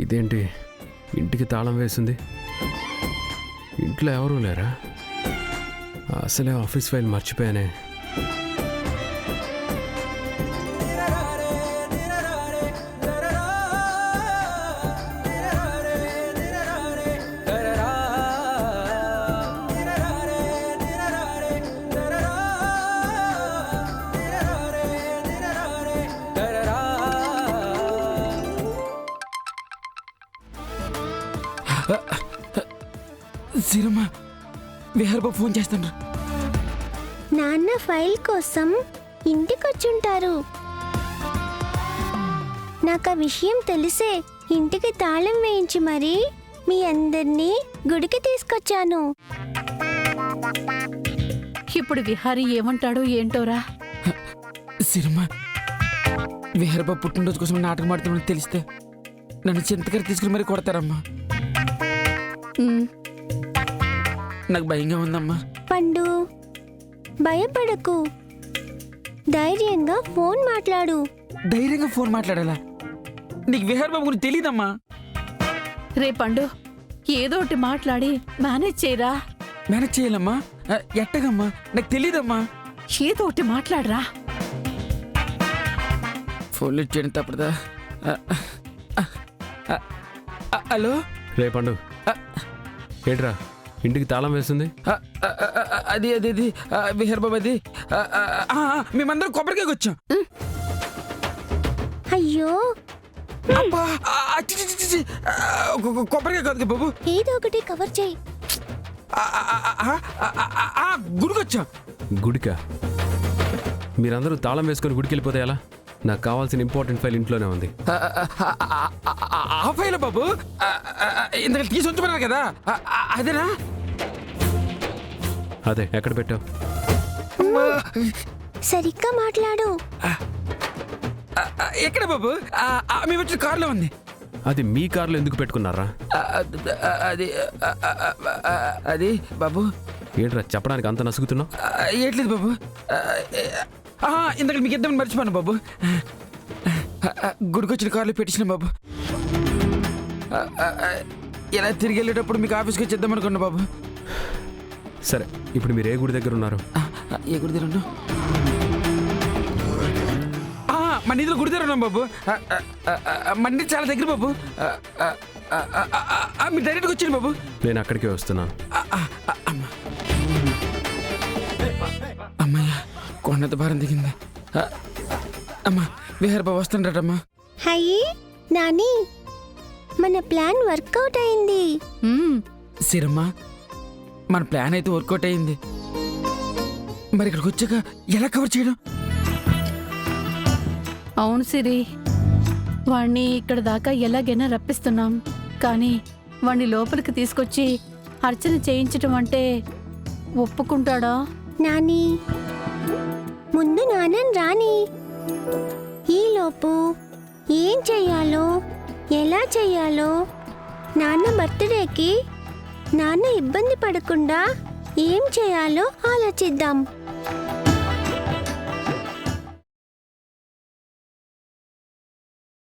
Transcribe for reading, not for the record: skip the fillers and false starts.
ఇదేంటి ఇంటికి తాళం వేసింది? ఇంట్లో ఎవరూ లేరా? అసలే ఆఫీస్ ఫైల్ మర్చిపోయానే. సిరమ్మ, విహార్ బాబు ఫోన్ చేస్తాను. నాన్న ఫైల్ కోసం ఇంటికొచ్చుంటారు. నాకు ఆ విషయం తెలిసే ఇంటికి తాళం వేయించి మరి మీ అందరినీ గుడికి తీసుకొచ్చాను. ఇప్పుడు విహారీ ఏమంటాడో ఏంటోరా. సిరమ్మ, విహార్ బాబు పుట్టినరోజు కోసం నాటకం ఆడుతామని తెలిస్తే నన్ను చింతకర తీసుకుని మరీ కొడతారమ్మా. నాకు భయంగా ఉందమ్మా. పండు, భయపడకు, ధైర్యంగా ఫోన్ మాట్లాడు. ధైర్యంగా ఫోన్ మాట్లాడాలా? నీకు విహార్ బాబు గురించి తెలీదమ్మా. రే పండు, ఏదో ఒకటి మాట్లాడి మేనేజ్ చేయరా. మేనేజ్ చేయాలమ్మా? ఎట్టగమ్మా? నాకు తెలీదమ్మా. ఏదో ఒకటి మాట్లాడరా. ఫోన్లు ఇచ్చేయడం తప్పదా? హలో రే పండు, ఏంట్రా ఇంటికి తాళం వేస్తుంది? అది అది అది విహార్ బాబు, అది మేమందరం కొబ్బరికాయకి వచ్చాం. అయ్యో, కొబ్బరికాయ కాదు బాబు, ఏదో ఒకటి కవర్ చేయి. గుడికి వచ్చాం. గుడికా? మీరందరూ తాళం వేసుకొని గుడికి వెళ్ళిపోతే ఎలా? నాకు కావాల్సిన ఇంపార్టెంట్ ఫైల్ ఇంట్లోనే ఉంది. ఆ ఫైల్ బాబు ఇంతకు తీసి ఉంచమన్నారు కదా, అదేనా? అదే, ఎక్కడ పెట్టావు? సరిగ్గా మాట్లాడు. ఎక్కడ బాబు? మేము వచ్చిన కారులో ఉంది. అది మీ కార్లో ఎందుకు పెట్టుకున్నారా? అది అది బాబు. ఏంట్రా చెప్పడానికి అంత నసుగుతున్నావు? ఏట్లేదు బాబు, ఇంతకు మీకు ఇద్దామని మర్చిపోయాను బాబు. గుడికి వచ్చిన కార్లో పెట్టించిన బాబు. ఇలా తిరిగి వెళ్ళేటప్పుడు మీకు ఆఫీస్కి వచ్చి ఇద్దాం అనుకున్నా బాబు. సరే, ఇప్పుడు మీరు ఏ గుడి దగ్గర ఉన్నారు? ఏ గుడి దగ్గర ఉన్నాం? మన నిధులు గుడి దగ్గర ఉన్నాం బాబు. మన నిధి చాలా దగ్గర బాబు. మీరు డైరెక్ట్గా వచ్చింది బాబు. నేను అక్కడికే వస్తున్నాను. అమ్మయ్య, కొండంత భారం దిగింది. అమ్మా, విహార్ బాబు వస్తుండటమ్మా. హయ్యి నాని, మన ప్లాన్ వర్కౌట్ అయింది. సిరమ్మ, మన ప్లాన్ అయితే వర్కౌట్ అయింది. మరి ఇక్కడికి వచ్చాక ఎలా కవర్ చేయడం? అవును సిరి, వాణ్ణి ఇక్కడ దాకా ఎలాగైనా రప్పిస్తున్నాం, కానీ వాణ్ణి లోపలికి తీసుకొచ్చి అర్చన చేయించటం అంటే ఒప్పుకుంటాడా? నాని, ముందు నాన్నని రాని. ఈలోపు ఏం చెయ్యాలో, ఎలా చెయ్యాలో, నాన్న బర్త్డేకి నాన్న ఇబ్బంది పడకుండా ఏం చేయాలో ఆలోచిద్దాం.